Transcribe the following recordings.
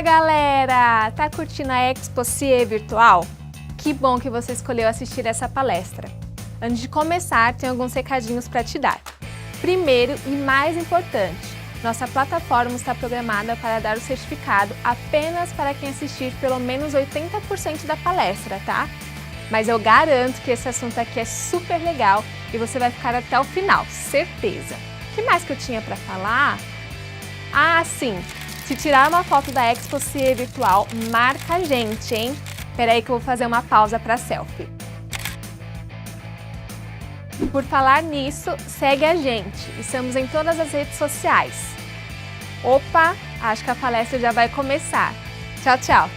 Fala galera! Tá curtindo a Expo CIE Virtual? Que bom que você escolheu assistir essa palestra. Antes de começar, tenho alguns recadinhos para te dar. Primeiro e mais importante, nossa plataforma está programada para dar o certificado apenas para quem assistir pelo menos 80% da palestra, tá? Mas eu garanto que esse assunto aqui é super legal e você vai ficar até o final, certeza. O que mais que eu tinha para falar? Ah, sim! Se tirar uma foto da Expo CIE Virtual, marca a gente, hein? Espera aí que eu vou fazer uma pausa para selfie. Por falar nisso, segue a gente. Estamos em todas as redes sociais. Opa, acho que a palestra já vai começar. Tchau, tchau!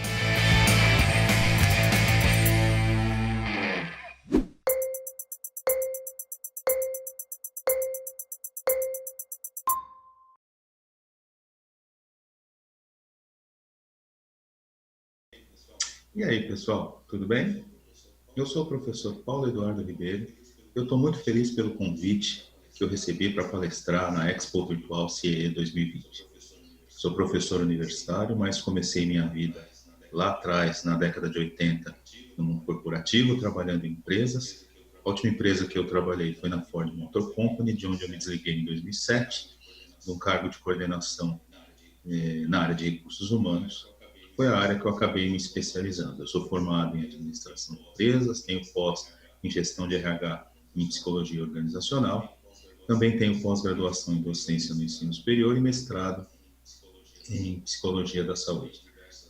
E aí, pessoal, tudo bem? Eu sou o professor Paulo Eduardo Ribeiro. Eu estou muito feliz pelo convite que eu recebi para palestrar na Expo Virtual CIE 2020. Sou professor universitário, mas comecei minha vida lá atrás, na década de 80, no mundo corporativo, trabalhando em empresas. A última empresa que eu trabalhei foi na Ford Motor Company, de onde eu me desliguei em 2007, num cargo de coordenação na área de recursos humanos. Foi a área que eu acabei me especializando. Eu sou formado em administração de empresas, tenho pós em gestão de RH e em psicologia organizacional. Também tenho pós-graduação em docência no ensino superior e mestrado em psicologia da saúde.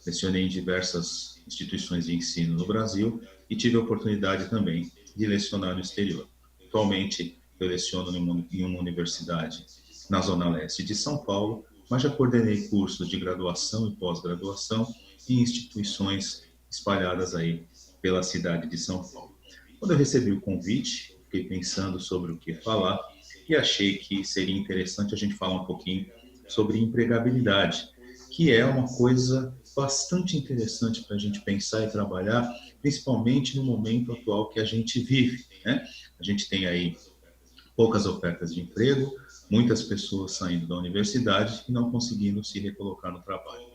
Lecionei em diversas instituições de ensino no Brasil e tive a oportunidade também de lecionar no exterior. Atualmente, eu leciono em uma universidade na Zona Leste de São Paulo, mas já coordenei cursos de graduação e pós-graduação em instituições espalhadas aí pela cidade de São Paulo. Quando eu recebi o convite, fiquei pensando sobre o que falar e achei que seria interessante a gente falar um pouquinho sobre empregabilidade, que é uma coisa bastante interessante para a gente pensar e trabalhar, principalmente no momento atual que a gente vive, né? A gente tem aí poucas ofertas de emprego, muitas pessoas saindo da universidade e não conseguindo se recolocar no trabalho.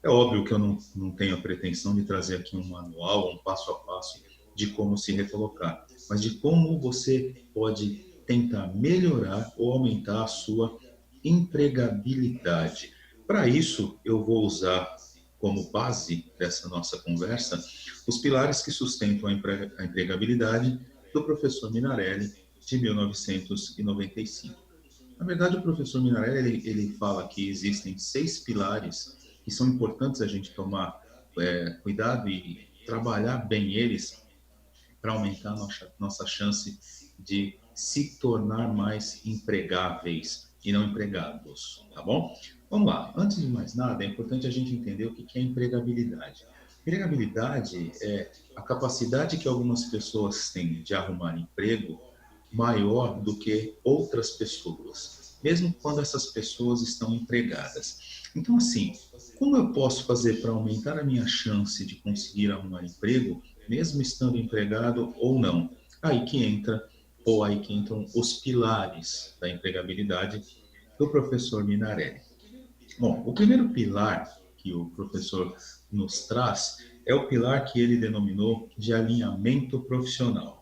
É óbvio que eu não tenho a pretensão de trazer aqui um manual, um passo a passo de como se recolocar, mas de como você pode tentar melhorar ou aumentar a sua empregabilidade. Para isso, eu vou usar como base dessa nossa conversa os pilares que sustentam a empregabilidade do professor Minarelli, de 1995. Na verdade, o professor Minarelli ele fala que existem 6 pilares que são importantes a gente tomar cuidado e trabalhar bem eles para aumentar a nossa chance de se tornar mais empregáveis e não empregados, tá bom? Vamos lá. Antes de mais nada, é importante a gente entender o que é empregabilidade. Empregabilidade é a capacidade que algumas pessoas têm de arrumar emprego maior do que outras pessoas, mesmo quando essas pessoas estão empregadas. Então, assim, como eu posso fazer para aumentar a minha chance de conseguir arrumar emprego, mesmo estando empregado ou não? Aí que entra, ou aí que entram os pilares da empregabilidade do professor Minarelli. Bom, o primeiro pilar que o professor nos traz é o pilar que ele denominou de alinhamento profissional.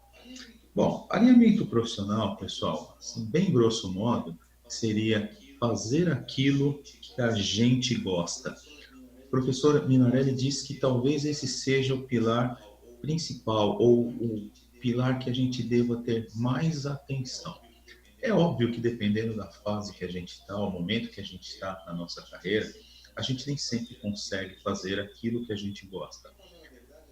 Bom, alinhamento profissional, pessoal, assim, bem grosso modo, seria fazer aquilo que a gente gosta. O professor Minarelli diz que talvez esse seja o pilar principal ou o pilar que a gente deva ter mais atenção. É óbvio que dependendo da fase que a gente está, o momento que a gente está na nossa carreira, a gente nem sempre consegue fazer aquilo que a gente gosta.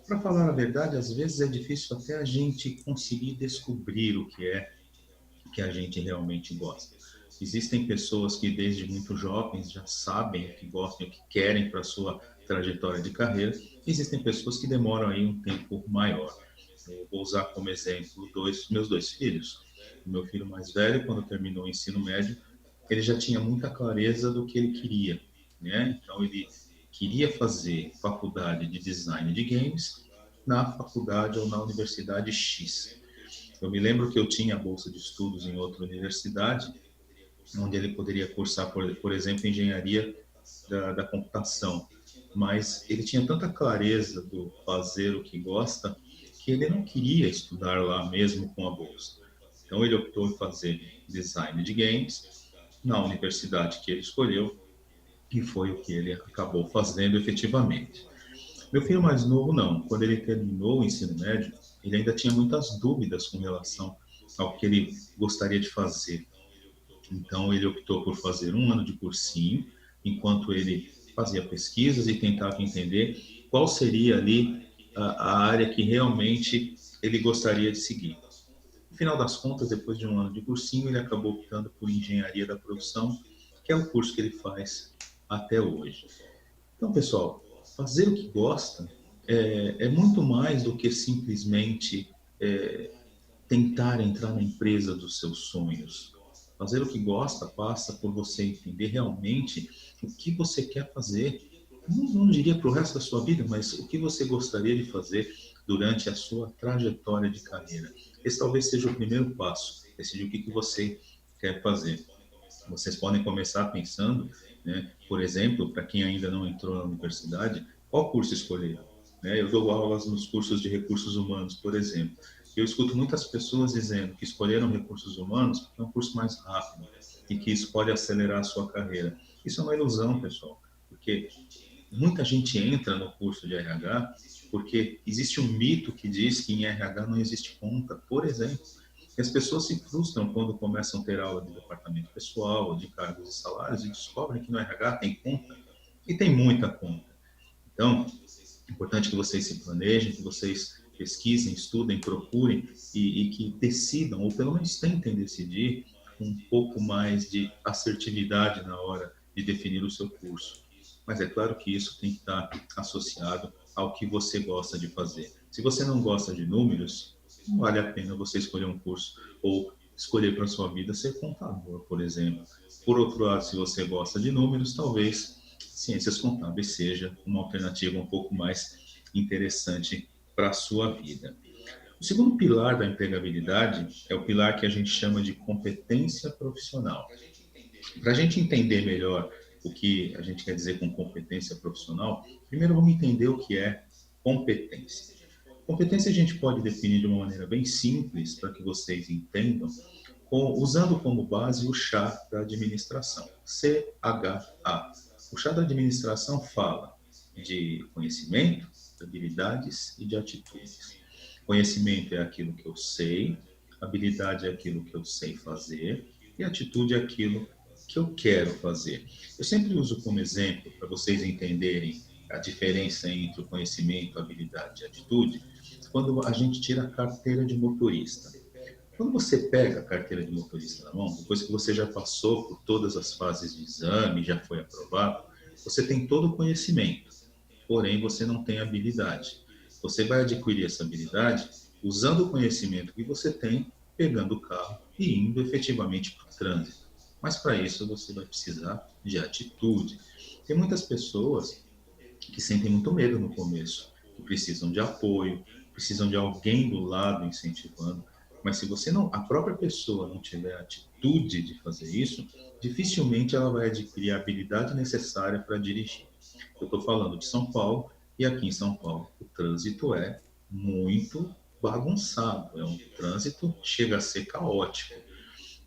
Para falar a verdade, às vezes é difícil até a gente conseguir descobrir o que a gente realmente gosta. Existem pessoas que desde muito jovens já sabem o que gostam, o que querem para a sua trajetória de carreira. Existem pessoas que demoram aí um tempo maior. Eu vou usar como exemplo meus dois filhos. O meu filho mais velho, quando terminou o ensino médio, ele já tinha muita clareza do que ele queria, né? Então ele queria fazer faculdade de design de games na faculdade ou na universidade X. Eu me lembro que eu tinha bolsa de estudos em outra universidade, onde ele poderia cursar, por exemplo, engenharia da computação. mas ele tinha tanta clareza do fazer o que gosta que ele não queria estudar lá mesmo com a bolsa. Então ele optou por fazer design de games na universidade que ele escolheu e foi o que ele acabou fazendo efetivamente. Meu filho mais novo não, quando ele terminou o ensino médio, ele ainda tinha muitas dúvidas com relação ao que ele gostaria de fazer. Então, ele optou por fazer um ano de cursinho, enquanto ele fazia pesquisas e tentava entender qual seria ali a área que realmente ele gostaria de seguir. No final das contas, depois de um ano de cursinho, ele acabou optando por engenharia da produção, que é o curso que ele faz até hoje. Então, pessoal, fazer o que gosta é muito mais do que simplesmente tentar entrar na empresa dos seus sonhos. Fazer o que gosta passa por você entender realmente o que você quer fazer. Não diria para o resto da sua vida, mas o que você gostaria de fazer durante a sua trajetória de carreira. Esse talvez seja o primeiro passo, decidir o que você quer fazer. Vocês podem começar pensando, né, por exemplo, para quem ainda não entrou na universidade, qual curso escolher? Né? Eu dou aulas nos cursos de recursos humanos, por exemplo. Eu escuto muitas pessoas dizendo que escolheram recursos humanos porque é um curso mais rápido e que isso pode acelerar a sua carreira. Isso é uma ilusão, pessoal, porque muita gente entra no curso de RH porque existe um mito que diz que em RH não existe conta, por exemplo. E as pessoas se frustram quando começam a ter aula de departamento pessoal, de cargos e salários, e descobrem que no RH tem conta, e tem muita conta. Então, é importante que vocês se planejem, que vocês pesquisem, estudem, procurem e que decidam, ou pelo menos tentem decidir, com um pouco mais de assertividade na hora de definir o seu curso. Mas é claro que isso tem que estar associado ao que você gosta de fazer. Se você não gosta de números, não vale a pena você escolher um curso ou escolher para a sua vida ser contador, por exemplo. Por outro lado, se você gosta de números, talvez ciências contábeis seja uma alternativa um pouco mais interessante para a sua vida. O segundo pilar da empregabilidade é o pilar que a gente chama de competência profissional. Para a gente entender melhor o que a gente quer dizer com competência profissional, primeiro vamos entender o que é competência. Competência a gente pode definir de uma maneira bem simples para que vocês entendam, usando como base o chá da administração, CHA. O chá da administração fala de conhecimento, de habilidades e de atitudes. Conhecimento é aquilo que eu sei, habilidade é aquilo que eu sei fazer e atitude é aquilo que eu quero fazer. Eu sempre uso como exemplo, para vocês entenderem a diferença entre o conhecimento, habilidade e atitude, quando a gente tira a carteira de motorista. Quando você pega a carteira de motorista na mão, depois que você já passou por todas as fases de exame, já foi aprovado, você tem todo o conhecimento, porém você não tem habilidade. Você vai adquirir essa habilidade usando o conhecimento que você tem, pegando o carro e indo efetivamente para o trânsito. Mas para isso você vai precisar de atitude. Tem muitas pessoas que sentem muito medo no começo, que precisam de apoio, precisam de alguém do lado incentivando. Mas se você não, a própria pessoa não tiver a atitude de fazer isso, dificilmente ela vai adquirir a habilidade necessária para dirigir. Eu estou falando de São Paulo e aqui em São Paulo o trânsito é muito bagunçado, é um trânsito que chega a ser caótico.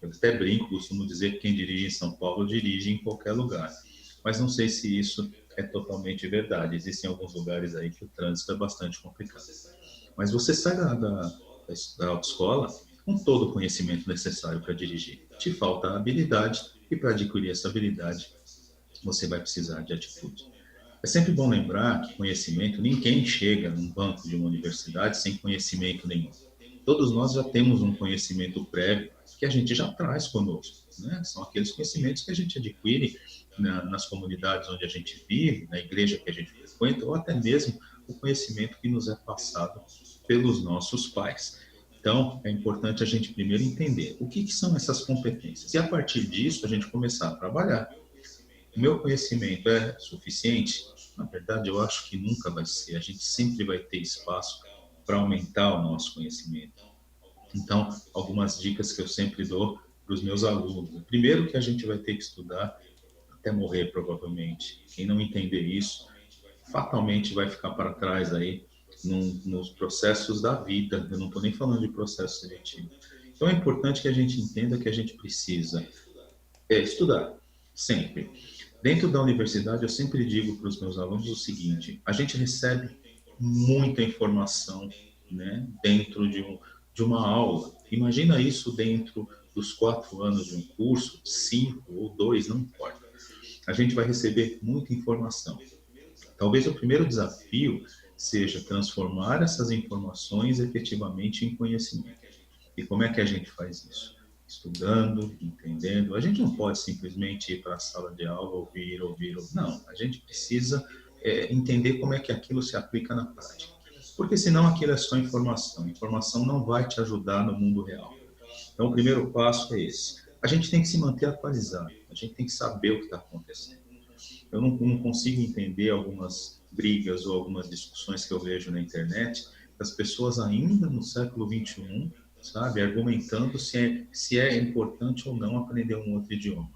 Eu até brinco, costumo dizer que quem dirige em São Paulo dirige em qualquer lugar. Mas não sei se isso é totalmente verdade. Existem alguns lugares aí que o trânsito é bastante complicado. Mas você sai da autoescola com todo o conhecimento necessário para dirigir. Te falta a habilidade e para adquirir essa habilidade você vai precisar de atitude. É sempre bom lembrar que conhecimento, ninguém chega num banco de uma universidade sem conhecimento nenhum. Todos nós já temos um conhecimento prévio que a gente já traz conosco, né? São aqueles conhecimentos que a gente adquire nas comunidades onde a gente vive, na igreja que a gente frequenta, ou até mesmo o conhecimento que nos é passado pelos nossos pais. Então, é importante a gente primeiro entender o que são essas competências e, a partir disso, a gente começar a trabalhar. O meu conhecimento é suficiente? Na verdade, eu acho que nunca vai ser. A gente sempre vai ter espaço para aumentar o nosso conhecimento. Então, algumas dicas que eu sempre dou para os meus alunos. Primeiro que a gente vai ter que estudar até morrer, provavelmente. Quem não entender isso fatalmente vai ficar para trás aí nos processos da vida. Eu não estou nem falando de processo seletivo. Então é importante que a gente entenda que a gente precisa estudar, sempre. Dentro da universidade, eu sempre digo para os meus alunos o seguinte: a gente recebe muita informação, né, dentro de uma aula. Imagina isso dentro dos 4 anos de um curso, 5 ou 2, não importa. A gente vai receber muita informação. Talvez o primeiro desafio seja transformar essas informações efetivamente em conhecimento. E como é que a gente faz isso? Estudando, entendendo. A gente não pode simplesmente ir para a sala de aula, ouvir, ouvir, ouvir. Não, a gente precisa entender como é que aquilo se aplica na prática. Porque senão aquilo é só informação. Informação não vai te ajudar no mundo real. Então, o primeiro passo é esse. A gente tem que se manter atualizado. A gente tem que saber o que está acontecendo. Eu não consigo entender algumas brigas ou algumas discussões que eu vejo na internet das pessoas ainda no século XXI, sabe, argumentando se é importante ou não aprender um outro idioma.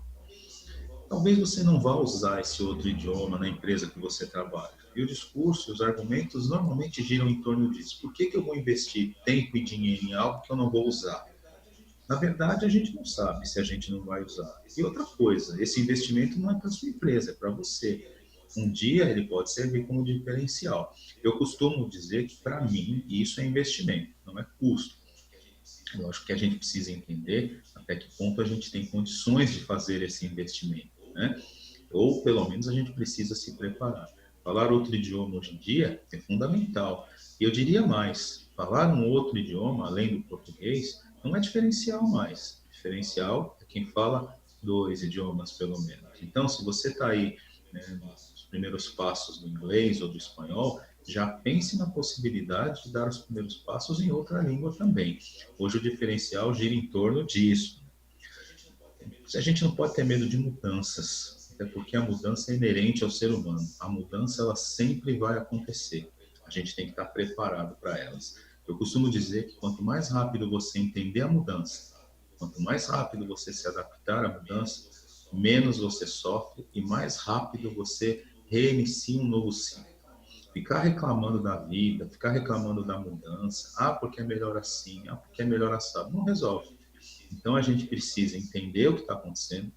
Talvez você não vá usar esse outro idioma na empresa que você trabalha. E o discurso, os argumentos normalmente giram em torno disso. Por que eu vou investir tempo e dinheiro em algo que eu não vou usar? Na verdade, a gente não sabe se a gente não vai usar. E outra coisa, esse investimento não é para sua empresa, é para você. Um dia ele pode servir como diferencial. Eu costumo dizer que, para mim, isso é investimento, não é custo. Eu acho que a gente precisa entender até que ponto a gente tem condições de fazer esse investimento, né? Ou, pelo menos, a gente precisa se preparar. Falar outro idioma hoje em dia é fundamental. E eu diria mais, falar um outro idioma, além do português, não é diferencial mais. Diferencial é quem fala 2 idiomas, pelo menos. Então, se você está aí, né, nos primeiros passos do inglês ou do espanhol, já pense na possibilidade de dar os primeiros passos em outra língua também. Hoje o diferencial gira em torno disso. A gente não pode ter medo de mudanças, até porque a mudança é inerente ao ser humano. A mudança, ela sempre vai acontecer. A gente tem que estar preparado para elas. Eu costumo dizer que quanto mais rápido você entender a mudança, quanto mais rápido você se adaptar à mudança, menos você sofre e mais rápido você reinicia um novo ciclo. Ficar reclamando da vida, ficar reclamando da mudança, porque é melhor assim, porque é melhor assado, não resolve. Então a gente precisa entender o que está acontecendo,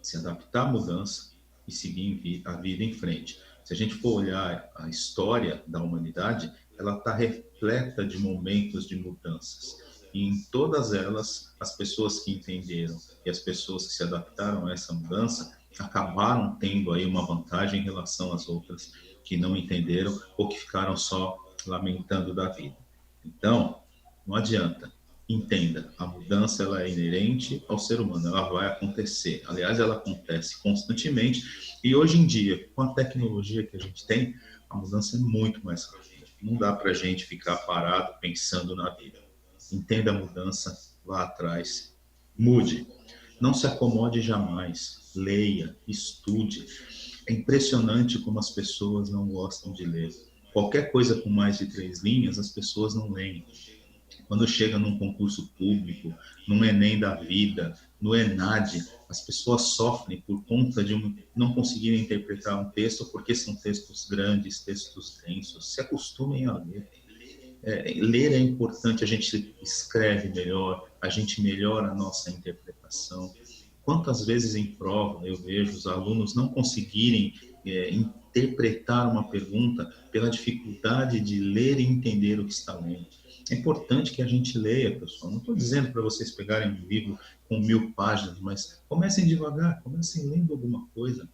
se adaptar à mudança e seguir a vida em frente. Se a gente for olhar a história da humanidade, ela está repleta de momentos de mudanças. E em todas elas, as pessoas que entenderam e as pessoas que se adaptaram a essa mudança acabaram tendo aí uma vantagem em relação às outras que não entenderam ou que ficaram só lamentando da vida. Então, não adianta. Entenda, a mudança ela é inerente ao ser humano, ela vai acontecer. Aliás, ela acontece constantemente e hoje em dia, com a tecnologia que a gente tem, a mudança é muito mais rápida. Não dá para a gente ficar parado pensando na vida. Entenda a mudança, vá atrás, mude. Não se acomode jamais, leia, estude. É impressionante como as pessoas não gostam de ler. Qualquer coisa com mais de 3 linhas, as pessoas não leem. Quando chega num concurso público, num Enem da vida, no ENAD, as pessoas sofrem por conta de não conseguirem interpretar um texto porque são textos grandes, textos densos. Se acostumem a ler. Ler é importante, a gente escreve melhor, a gente melhora a nossa interpretação. Quantas vezes em prova eu vejo os alunos não conseguirem interpretar uma pergunta pela dificuldade de ler e entender o que está lendo. É importante que a gente leia, pessoal. Não estou dizendo para vocês pegarem um livro com 1000 páginas, mas comecem devagar, comecem lendo alguma coisa.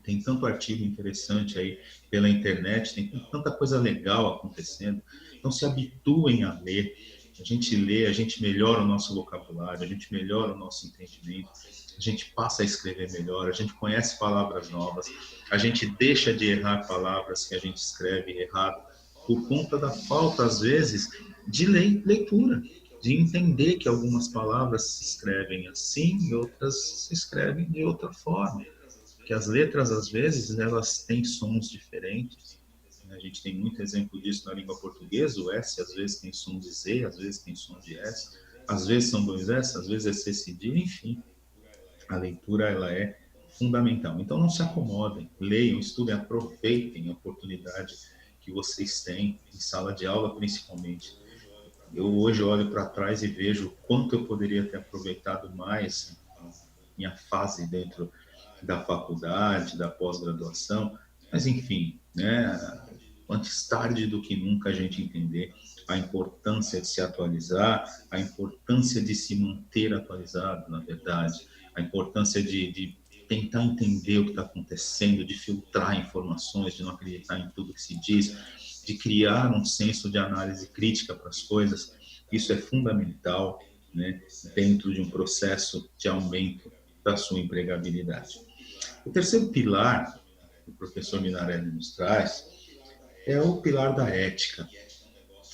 Tem tanto artigo interessante aí pela internet, tem tanta coisa legal acontecendo. Então se habituem a ler. A gente lê, a gente melhora o nosso vocabulário, a gente melhora o nosso entendimento, a gente passa a escrever melhor, a gente conhece palavras novas, a gente deixa de errar palavras que a gente escreve errado por conta da falta, às vezes, de leitura, de entender que algumas palavras se escrevem assim e outras se escrevem de outra forma. Que as letras, às vezes, elas têm sons diferentes. A gente tem muito exemplo disso na língua portuguesa. O S, às vezes, tem som de Z, às vezes tem som de S. Às vezes são 2 S, às vezes é C cedilha, enfim. A leitura, ela é fundamental. Então, não se acomodem, leiam, estudem, aproveitem a oportunidade que vocês têm em sala de aula, principalmente. Eu hoje olho para trás e vejo o quanto eu poderia ter aproveitado mais a minha fase dentro da faculdade, da pós-graduação, mas enfim, né? Antes tarde do que nunca a gente entender a importância de se atualizar, a importância de se manter atualizado, na verdade, a importância de tentar entender o que está acontecendo, de filtrar informações, de não acreditar em tudo que se diz, de criar um senso de análise crítica para as coisas. Isso é fundamental, né, dentro de um processo de aumento da sua empregabilidade. O terceiro pilar que o professor Minarelli nos traz é o pilar da ética.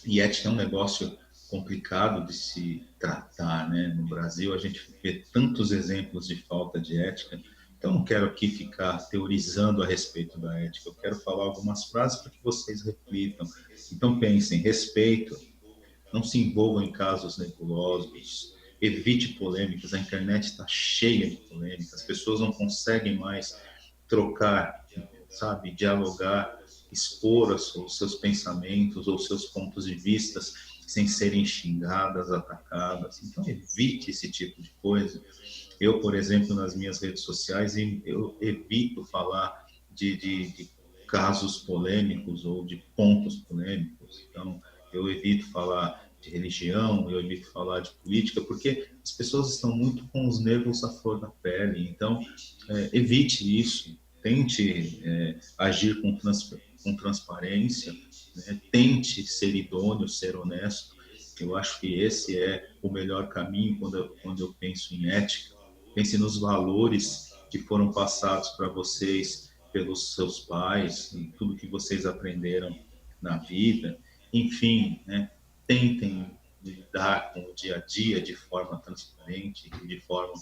E ética é um negócio complicado de se tratar, né? No Brasil, a gente vê tantos exemplos de falta de ética. Então, não quero aqui ficar teorizando a respeito da ética. Eu quero falar algumas frases para que vocês reflitam. Então, pensem: respeito, não se envolvam em casos nebulosos, evite polêmicas. A internet está cheia de polêmicas. As pessoas não conseguem mais trocar, sabe, dialogar, expor os seus pensamentos ou seus pontos de vista sem serem xingadas, atacadas. Então, evite esse tipo de coisa. Eu, por exemplo, nas minhas redes sociais, eu evito falar de casos polêmicos ou de pontos polêmicos. Então, eu evito falar de religião, eu evito falar de política, porque as pessoas estão muito com os nervos à flor da pele. Então, evite isso. Tente agir com transparência, né? Tente ser idôneo, ser honesto. Eu acho que esse é o melhor caminho quando eu penso em ética. Pense nos valores que foram passados para vocês pelos seus pais, em tudo que vocês aprenderam na vida. Enfim, né? Tentem lidar com o dia a dia de forma transparente e de forma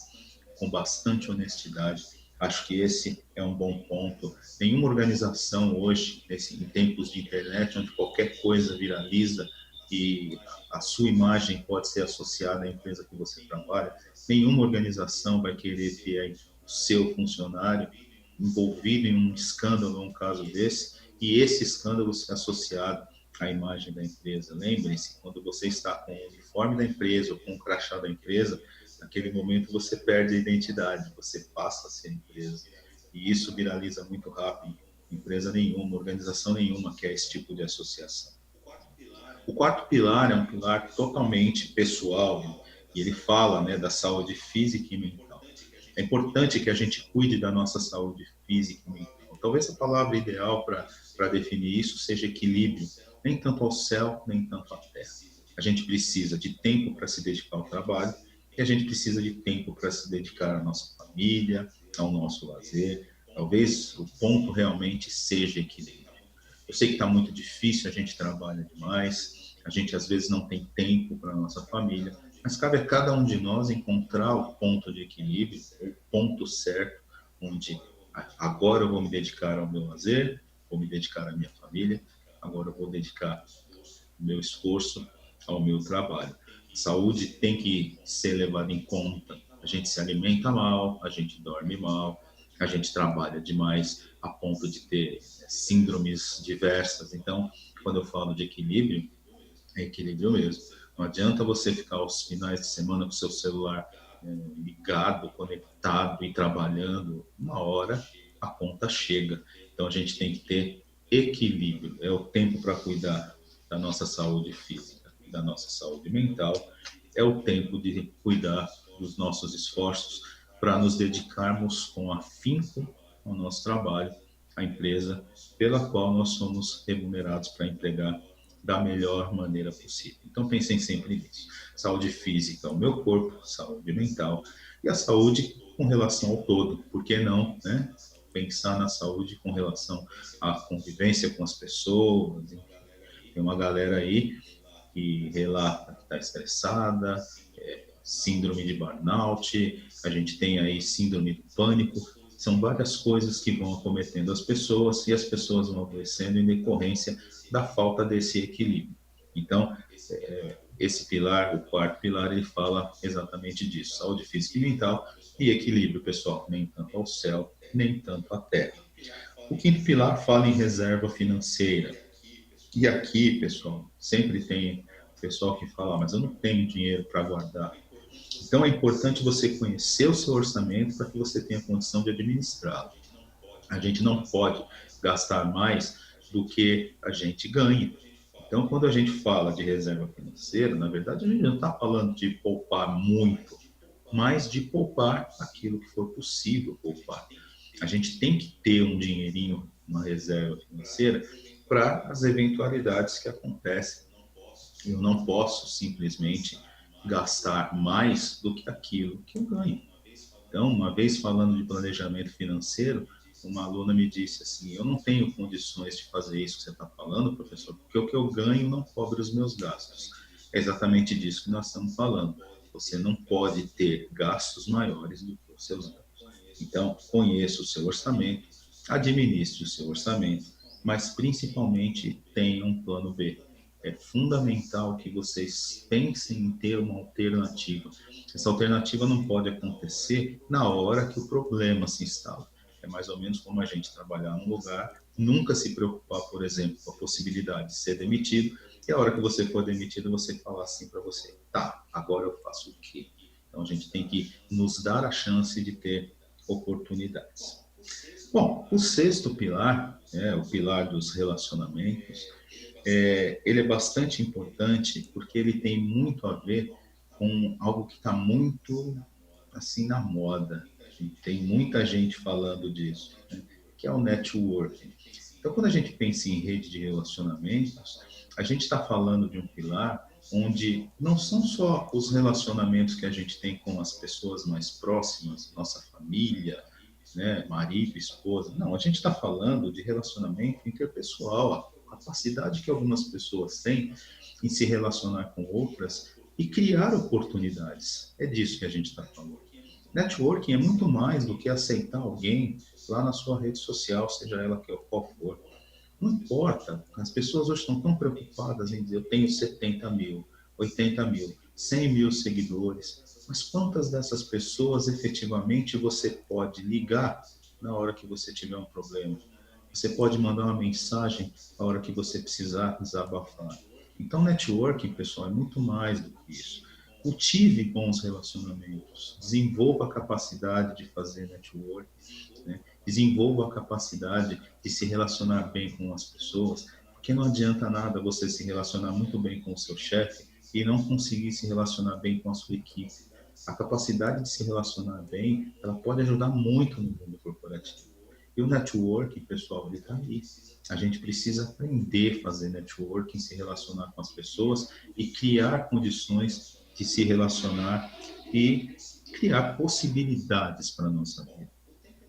com bastante honestidade. Acho que esse é um bom ponto. Nenhuma organização hoje, em tempos de internet, onde qualquer coisa viraliza e a sua imagem pode ser associada à empresa que você trabalha, nenhuma organização vai querer ter o seu funcionário envolvido em um escândalo, um caso desse, e esse escândalo ser associado à imagem da empresa. Lembrem-se, quando você está com o uniforme da empresa ou com o crachá da empresa, naquele momento você perde a identidade, você passa a ser empresa. E isso viraliza muito rápido. Empresa nenhuma, organização nenhuma quer esse tipo de associação. O quarto pilar é um pilar totalmente pessoal, e ele fala, né, da saúde física e mental. É importante que a gente cuide da nossa saúde física e mental. Talvez a palavra ideal para definir isso seja equilíbrio, nem tanto ao céu, nem tanto à terra. A gente precisa de tempo para se dedicar ao trabalho, e a gente precisa de tempo para se dedicar à nossa família, ao nosso lazer. Talvez o ponto realmente seja equilíbrio. Eu sei que está muito difícil, a gente trabalha demais, a gente às vezes não tem tempo para a nossa família, mas cabe a cada um de nós encontrar o ponto de equilíbrio, o ponto certo, onde agora eu vou me dedicar ao meu lazer, vou me dedicar à minha família, agora eu vou dedicar o meu esforço ao meu trabalho. Saúde tem que ser levada em conta. A gente se alimenta mal, a gente dorme mal, a gente trabalha demais a ponto de ter síndromes diversas. Então, quando eu falo de equilíbrio, é equilíbrio mesmo. Não adianta você ficar aos finais de semana com o seu celular ligado, conectado e trabalhando. Uma hora a conta chega. Então, a gente tem que ter equilíbrio. É o tempo para cuidar da nossa saúde física, da nossa saúde mental. É o tempo de cuidar dos nossos esforços para nos dedicarmos com afinco ao nosso trabalho, à empresa pela qual nós somos remunerados para entregar da melhor maneira possível. Então, pensem sempre nisso. Saúde física, o meu corpo, saúde mental e a saúde com relação ao todo. Por que não, né? Pensar na saúde com relação à convivência com as pessoas. Tem uma galera aí que relata que está estressada, síndrome de burnout, a gente tem aí síndrome do pânico. São várias coisas que vão acometendo as pessoas e as pessoas vão adoecendo em decorrência da falta desse equilíbrio. Então, esse pilar, o quarto pilar, ele fala exatamente disso: saúde física e mental e equilíbrio, pessoal, nem tanto ao céu, nem tanto a terra. O quinto pilar fala em reserva financeira. E aqui, pessoal, sempre tem pessoal que fala, mas eu não tenho dinheiro para guardar. Então é importante você conhecer o seu orçamento para que você tenha condição de administrá-lo. A gente não pode gastar mais do que a gente ganha. Então, quando a gente fala de reserva financeira, na verdade, a gente não está falando de poupar muito, mas de poupar aquilo que for possível poupar. A gente tem que ter um dinheirinho, uma reserva financeira, para as eventualidades que acontecem. Eu não posso simplesmente gastar mais do que aquilo que eu ganho. Então, uma vez falando de planejamento financeiro, uma aluna me disse assim, eu não tenho condições de fazer isso que você está falando, professor, porque o que eu ganho não cobre os meus gastos. É exatamente disso que nós estamos falando. Você não pode ter gastos maiores do que os seus ganhos. Então, conheça o seu orçamento, administre o seu orçamento, mas principalmente tenha um plano B. É fundamental que vocês pensem em ter uma alternativa. Essa alternativa não pode acontecer na hora que o problema se instala. É mais ou menos como a gente trabalhar num lugar, nunca se preocupar, por exemplo, com a possibilidade de ser demitido, e a hora que você for demitido, você falar assim para você, tá, agora eu faço o quê? Então a gente tem que nos dar a chance de ter oportunidades. Bom, o sexto pilar, o pilar dos relacionamentos, ele é bastante importante porque ele tem muito a ver com algo que está muito assim na moda. Tem muita gente falando disso, né? Que é o networking. Então, quando a gente pensa em rede de relacionamentos, a gente está falando de um pilar onde não são só os relacionamentos que a gente tem com as pessoas mais próximas, nossa família, né, marido, esposa. Não, a gente está falando de relacionamento interpessoal, a capacidade que algumas pessoas têm em se relacionar com outras e criar oportunidades. É disso que a gente está falando. Networking é muito mais do que aceitar alguém lá na sua rede social, seja ela qual for. Não importa, as pessoas hoje estão tão preocupadas em dizer eu tenho 70 mil, 80 mil, 100 mil seguidores, mas quantas dessas pessoas efetivamente você pode ligar na hora que você tiver um problema? Você pode mandar uma mensagem na hora que você precisar desabafar. Então, networking, pessoal, é muito mais do que isso. Cultive bons relacionamentos, desenvolva a capacidade de fazer networking, né? Desenvolva a capacidade de se relacionar bem com as pessoas, porque não adianta nada você se relacionar muito bem com o seu chefe e não conseguir se relacionar bem com a sua equipe. A capacidade de se relacionar bem, ela pode ajudar muito no mundo corporativo. E o networking, pessoal, ele está aí. A gente precisa aprender a fazer networking, se relacionar com as pessoas e criar condições de se relacionar e criar possibilidades para a nossa vida.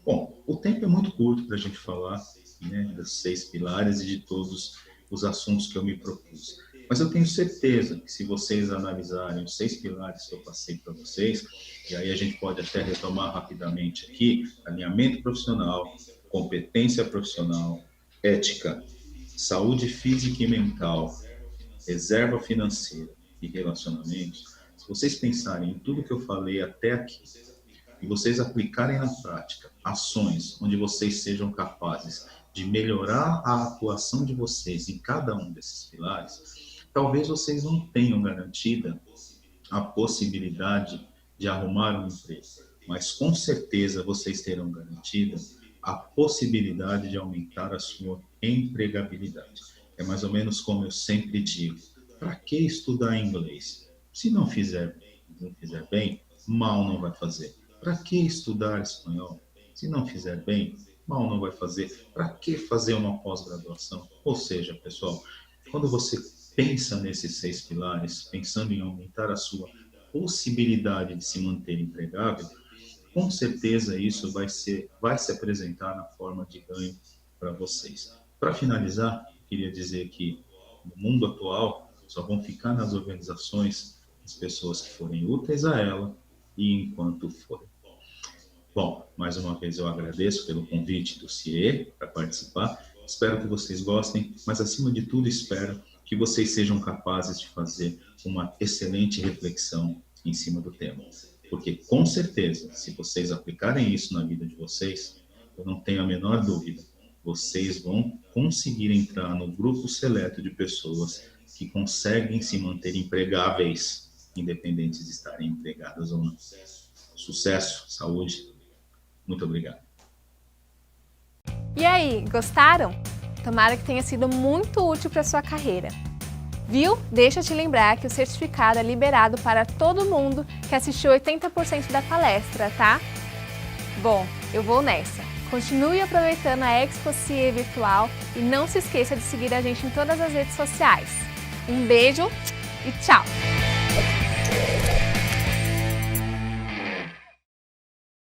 Bom, o tempo é muito curto para a gente falar, né, dos 6 pilares e de todos os assuntos que eu me propus. Mas eu tenho certeza que se vocês analisarem os 6 pilares que eu passei para vocês, e aí a gente pode até retomar rapidamente aqui, alinhamento profissional, competência profissional, ética, saúde física e mental, reserva financeira e relacionamentos, se vocês pensarem em tudo que eu falei até aqui, e vocês aplicarem na prática ações onde vocês sejam capazes de melhorar a atuação de vocês em cada um desses pilares, talvez vocês não tenham garantida a possibilidade de arrumar um emprego, mas com certeza vocês terão garantida a possibilidade de aumentar a sua empregabilidade. É mais ou menos como eu sempre digo, para que estudar inglês? Se não fizer bem, mal não vai fazer. Para que estudar espanhol? Se não fizer bem, mal não vai fazer. Para que fazer uma pós-graduação? Ou seja, pessoal, quando você pensa nesses 6 pilares, pensando em aumentar a sua possibilidade de se manter empregável, com certeza isso vai se apresentar na forma de ganho para vocês. Para finalizar, eu queria dizer que no mundo atual só vão ficar nas organizações as pessoas que forem úteis a ela e enquanto forem. Bom, mais uma vez eu agradeço pelo convite do CIE para participar. Espero que vocês gostem, mas acima de tudo espero que vocês sejam capazes de fazer uma excelente reflexão em cima do tema. Porque com certeza, se vocês aplicarem isso na vida de vocês, eu não tenho a menor dúvida, vocês vão conseguir entrar no grupo seleto de pessoas que conseguem se manter empregáveis, independente de estarem empregadas ou não. Sucesso, saúde, muito obrigado. E aí, gostaram? Tomara que tenha sido muito útil para a sua carreira. Viu? Deixa eu te lembrar que o certificado é liberado para todo mundo que assistiu 80% da palestra, tá? Bom, eu vou nessa. Continue aproveitando a Expo CIE Virtual e não se esqueça de seguir a gente em todas as redes sociais. Um beijo e tchau!